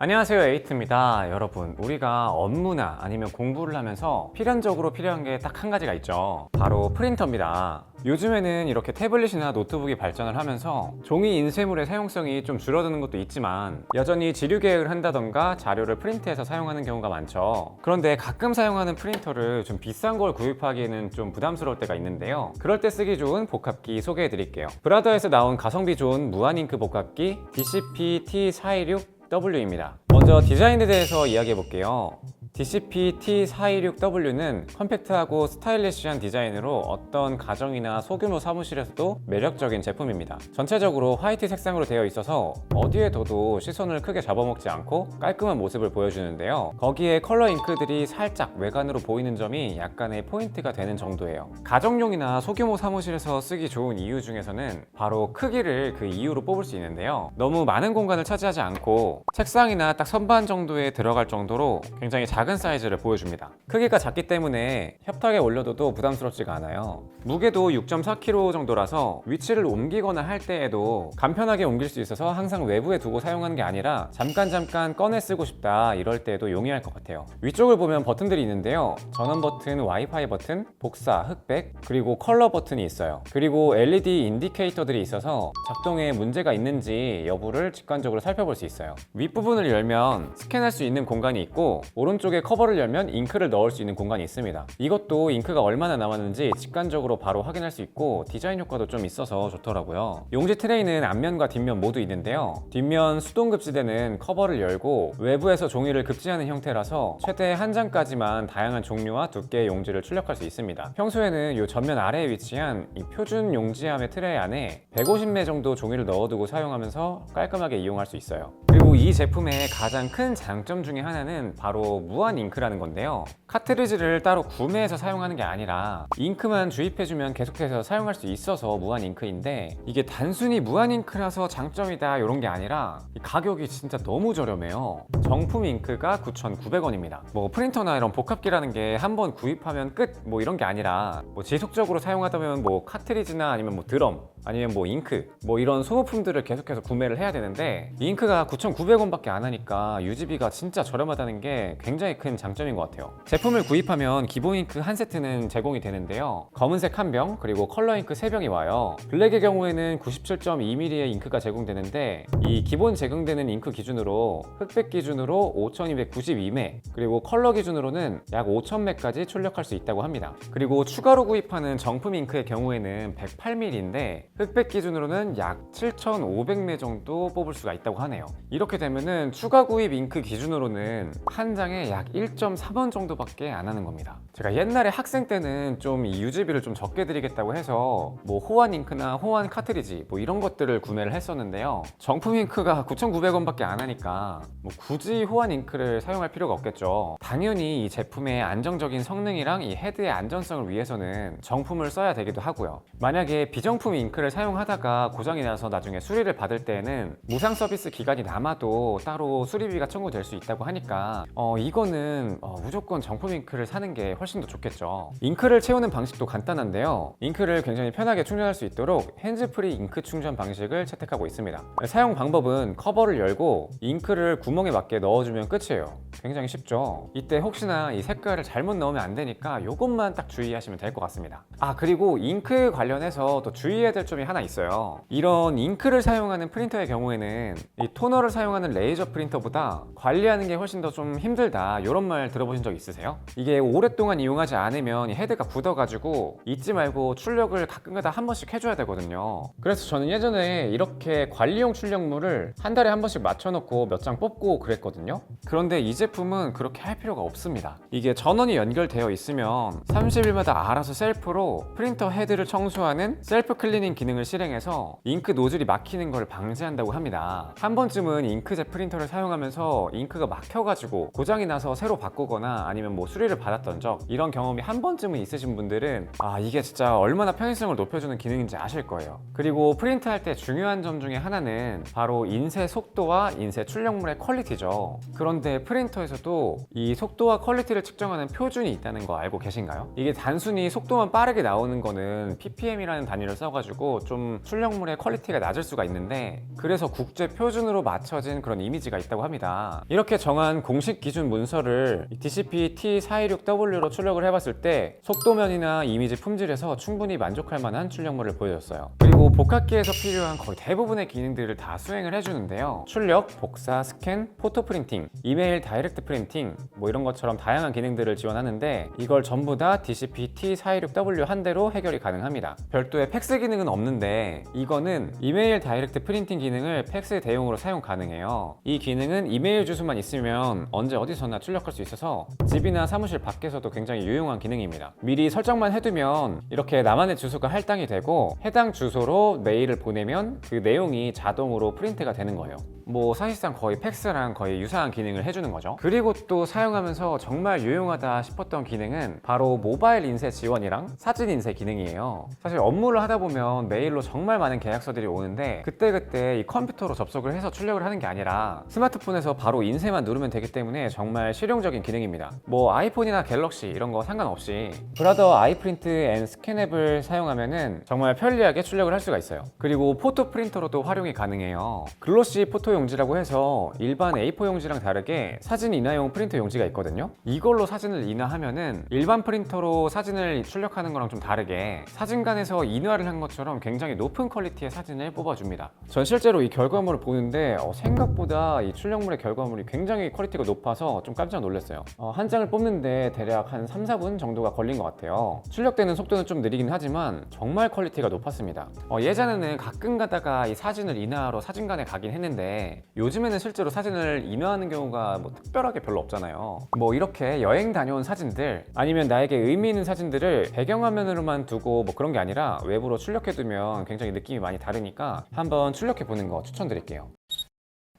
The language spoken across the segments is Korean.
안녕하세요, 에이트입니다. 여러분, 우리가 업무나 아니면 공부를 하면서 필연적으로 필요한 게 딱 한 가지가 있죠. 바로 프린터입니다. 요즘에는 이렇게 태블릿이나 노트북이 발전을 하면서 종이 인쇄물의 사용성이 좀 줄어드는 것도 있지만 여전히 지류 계획을 한다던가 자료를 프린트해서 사용하는 경우가 많죠. 그런데 가끔 사용하는 프린터를 좀 비싼 걸 구입하기에는 좀 부담스러울 때가 있는데요. 그럴 때 쓰기 좋은 복합기 소개해 드릴게요. 브라더에서 나온 가성비 좋은 무한잉크 복합기 DCP-T426W입니다. 먼저 디자인에 대해서 이야기해 볼게요. DCP-T426W는 컴팩트하고 스타일리시한 디자인으로 어떤 가정이나 소규모 사무실에서도 매력적인 제품입니다. 전체적으로 화이트 색상으로 되어 있어서 어디에 둬도 시선을 크게 잡아먹지 않고 깔끔한 모습을 보여주는데요. 거기에 컬러 잉크들이 살짝 외관으로 보이는 점이 약간의 포인트가 되는 정도예요. 가정용이나 소규모 사무실에서 쓰기 좋은 이유 중에서는 바로 크기를 그 이유로 뽑을 수 있는데요. 너무 많은 공간을 차지하지 않고 책상이나 딱 선반 정도에 들어갈 정도로 굉장히 작은 사이즈를 보여줍니다. 크기가 작기 때문에 협탁에 올려둬도 부담스럽지가 않아요. 무게도 6.4kg 정도라서 위치를 옮기거나 할 때에도 간편하게 옮길 수 있어서 항상 외부에 두고 사용하는 게 아니라 잠깐 꺼내 쓰고 싶다 이럴 때에도 용이할 것 같아요. 위쪽을 보면 버튼들이 있는데요. 전원 버튼, 와이파이 버튼, 복사, 흑백, 그리고 컬러 버튼이 있어요. 그리고 LED 인디케이터들이 있어서 작동에 문제가 있는지 여부를 직관적으로 살펴볼 수 있어요. 윗부분을 열면 스캔할 수 있는 공간이 있고 오른쪽에 커버를 열면 잉크를 넣을 수 있는 공간이 있습니다. 이것도 잉크가 얼마나 남았는지 직관적으로 바로 확인할 수 있고 디자인 효과도 좀 있어서 좋더라고요. 용지 트레이는 앞면과 뒷면 모두 있는데요. 뒷면 수동 급지대는 커버를 열고 외부에서 종이를 급지하는 형태라서 최대 한 장까지만 다양한 종류와 두께의 용지를 출력할 수 있습니다. 평소에는 이 전면 아래에 위치한 이 표준 용지함의 트레이 안에 150매 정도 종이를 넣어두고 사용하면서 깔끔하게 이용할 수 있어요. 그리고 이 제품의 가장 큰 장점 중에 하나는 바로 무한 잉크라는 건데요. 카트리지를 따로 구매해서 사용하는 게 아니라 잉크만 주입해주면 계속해서 사용할 수 있어서 무한 잉크인데 이게 단순히 무한 잉크라서 장점이다 이런 게 아니라 가격이 진짜 너무 저렴해요. 정품 잉크가 9,900원입니다. 뭐 프린터나 이런 복합기라는 게 한 번 구입하면 끝 뭐 이런 게 아니라 뭐 지속적으로 사용하다 보면 뭐 카트리지나 아니면 뭐 드럼 아니면 뭐 잉크 뭐 이런 소모품들을 계속해서 구매를 해야 되는데 이 잉크가 9,900원밖에 안 하니까 유지비가 진짜 저렴하다는 게 굉장히 큰 장점인 것 같아요. 제품을 구입하면 기본 잉크 한 세트는 제공이 되는데요. 검은색 한 병 그리고 컬러 잉크 3병이 와요. 블랙의 경우에는 97.2mm의 잉크가 제공되는데 이 기본 제공되는 잉크 기준으로 흑백 기준으로 5292매 그리고 컬러 기준으로는 약 5000매까지 출력할 수 있다고 합니다. 그리고 추가로 구입하는 정품 잉크의 경우에는 108mm인데 흑백 기준으로는 약 7500매 정도 뽑을 수가 있다고 하네요. 이렇게 되면은 추가 구입 잉크 기준으로는 한 장에 약 1.3원 정도밖에 안 하는 겁니다. 제가 옛날에 학생 때는 좀 이 유지비를 좀 적게 드리겠다고 해서 뭐 호환 잉크나 호환 카트리지 뭐 이런 것들을 구매를 했었는데요. 정품 잉크가 9,900원밖에 안 하니까 뭐 굳이 호환 잉크를 사용할 필요가 없겠죠. 당연히 이 제품의 안정적인 성능이랑 이 헤드의 안전성을 위해서는 정품을 써야 되기도 하고요. 만약에 비정품 잉크를 사용하다가 고장이 나서 나중에 수리를 받을 때에는 무상 서비스 기간이 남아도 따로 수리비가 청구될 수 있다고 하니까 이거는 무조건 정품 잉크를 사는 게 훨씬 더 좋겠죠. 잉크를 채우는 방식도 간단한데요. 잉크를 굉장히 편하게 충전할 수 있도록 핸즈프리 잉크 충전 방식을 채택하고 있습니다. 사용 방법은 커버를 열고 잉크를 구멍에 맞게 넣어주면 끝이에요. 굉장히 쉽죠. 이때 혹시나 이 색깔을 잘못 넣으면 안 되니까 이것만 딱 주의하시면 될 것 같습니다. 그리고 잉크 관련해서 또 주의해야 될 점이 하나 있어요. 이런 잉크를 사용하는 프린터의 경우에는 이 토너를 사용하는 레이저 프린터보다 관리하는 게 훨씬 더 좀 힘들다 이런 말 들어보신 적 있으세요? 이게 오랫동안 이용하지 않으면 이 헤드가 굳어가지고 잊지 말고 출력을 가끔가다 한 번씩 해줘야 되거든요. 그래서 저는 예전에 이렇게 관리용 출력물을 한 달에 한 번씩 맞춰놓고 몇 장 뽑고 그랬거든요. 그런데 이 제품은 그렇게 할 필요가 없습니다. 이게 전원이 연결되어 있으면 30일마다 알아서 셀프로 프린터 헤드를 청소하는 셀프 클리닝 기능을 실행해서 잉크 노즐이 막히는 걸 방지한다고 합니다. 한 번쯤은 잉크젯 프린터를 사용하면서 잉크가 막혀가지고 고장이 나서 새로 바꾸거나 아니면 뭐 수리를 받았던 적 이런 경험이 한 번쯤은 있으신 분들은 이게 진짜 얼마나 편의성을 높여주는 기능인지 아실 거예요. 그리고 프린트 할 때 중요한 점 중에 하나는 바로 인쇄 속도와 인쇄 출력물의 퀄리티죠. 그런데 프린터 컴퓨터에서도 이 속도와 퀄리티를 측정하는 표준이 있다는 거 알고 계신가요? 이게 단순히 속도만 빠르게 나오는 거는 ppm이라는 단위를 써가지고 좀 출력물의 퀄리티가 낮을 수가 있는데, 그래서 국제 표준으로 맞춰진 그런 이미지가 있다고 합니다. 이렇게 정한 공식 기준 문서를 DCP-T426W로 출력을 해봤을 때 속도면이나 이미지 품질에서 충분히 만족할 만한 출력물을 보여줬어요. 그리고 복합기에서 필요한 거의 대부분의 기능들을 다 수행을 해주는데요. 출력, 복사, 스캔, 포토 프린팅, 이메일 다이렉트 프린팅 뭐 이런 것처럼 다양한 기능들을 지원하는데, 이걸 전부 다 DCP-T426W 한 대로 해결이 가능합니다. 별도의 팩스 기능은 없는데, 이거는 이메일 다이렉트 프린팅 기능을 팩스 대용으로 사용 가능해요. 이 기능은 이메일 주소만 있으면 언제 어디서나 출력할 수 있어서 집이나 사무실 밖에서도 굉장히 유용한 기능입니다. 미리 설정만 해두면 이렇게 나만의 주소가 할당이 되고, 해당 주소로 메일을 보내면 그 내용이 자동으로 프린트가 되는 거예요. 뭐 사실상 거의 팩스랑 거의 유사한 기능을 해주는 거죠. 그리고 또 사용하면서 정말 유용하다 싶었던 기능은 바로 모바일 인쇄 지원이랑 사진 인쇄 기능이에요. 사실 업무를 하다 보면 메일로 정말 많은 계약서들이 오는데, 그때그때 이 컴퓨터로 접속을 해서 출력을 하는 게 아니라 스마트폰에서 바로 인쇄만 누르면 되기 때문에 정말 실용적인 기능입니다. 뭐 아이폰이나 갤럭시 이런 거 상관없이 브라더 아이프린트 앤 스캔 앱을 사용하면은 정말 편리하게 출력을 할 수가 있어요. 그리고 포토 프린터로도 활용이 가능해요. 글로시 포토 용지라고 해서 일반 A4 용지랑 다르게 사진 인화용 프린터 용지가 있거든요. 이걸로 사진을 인화하면은 일반 프린터로 사진을 출력하는 거랑 좀 다르게 사진관에서 인화를 한 것처럼 굉장히 높은 퀄리티의 사진을 뽑아줍니다. 전 실제로 이 결과물을 보는데 생각보다 이 출력물의 결과물이 굉장히 퀄리티가 높아서 좀 깜짝 놀랐어요. 한 장을 뽑는데 대략 한 3, 4분 정도가 걸린 것 같아요. 출력되는 속도는 좀 느리긴 하지만 정말 퀄리티가 높았습니다. 예전에는 가끔 가다가 이 사진을 인화하러 사진관에 가긴 했는데, 요즘에는 실제로 사진을 인화하는 경우가 뭐 특별하게 별로 없잖아요. 뭐 이렇게 여행 다녀온 사진들 아니면 나에게 의미 있는 사진들을 배경화면으로만 두고 뭐 그런 게 아니라 외부로 출력해두면 굉장히 느낌이 많이 다르니까 한번 출력해보는 거 추천드릴게요.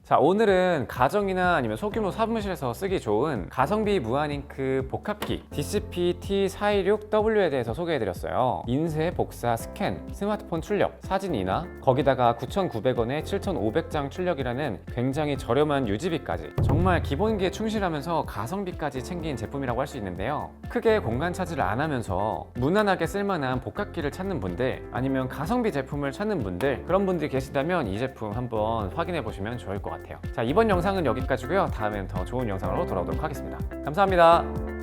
자, 오늘은 가정이나 아니면 소규모 사무실에서 쓰기 좋은 가성비 무한 잉크 복합기 DCP-T426W에 대해서 소개해드렸어요. 인쇄, 복사, 스캔, 스마트폰 출력, 사진 인화, 거기다가 9,900원에 7,500장 출력이라는 굉장히 저렴한 유지비까지 정말 기본기에 충실하면서 가성비까지 챙긴 제품이라고 할 수 있는데요. 크게 공간 차지를 안 하면서 무난하게 쓸만한 복합기를 찾는 분들, 아니면 가성비 제품을 찾는 분들, 그런 분들이 계시다면 이 제품 한번 확인해 보시면 좋을 것 같아요. 자, 이번 영상은 여기까지고요. 다음엔 더 좋은 영상으로 돌아오도록 하겠습니다. 감사합니다.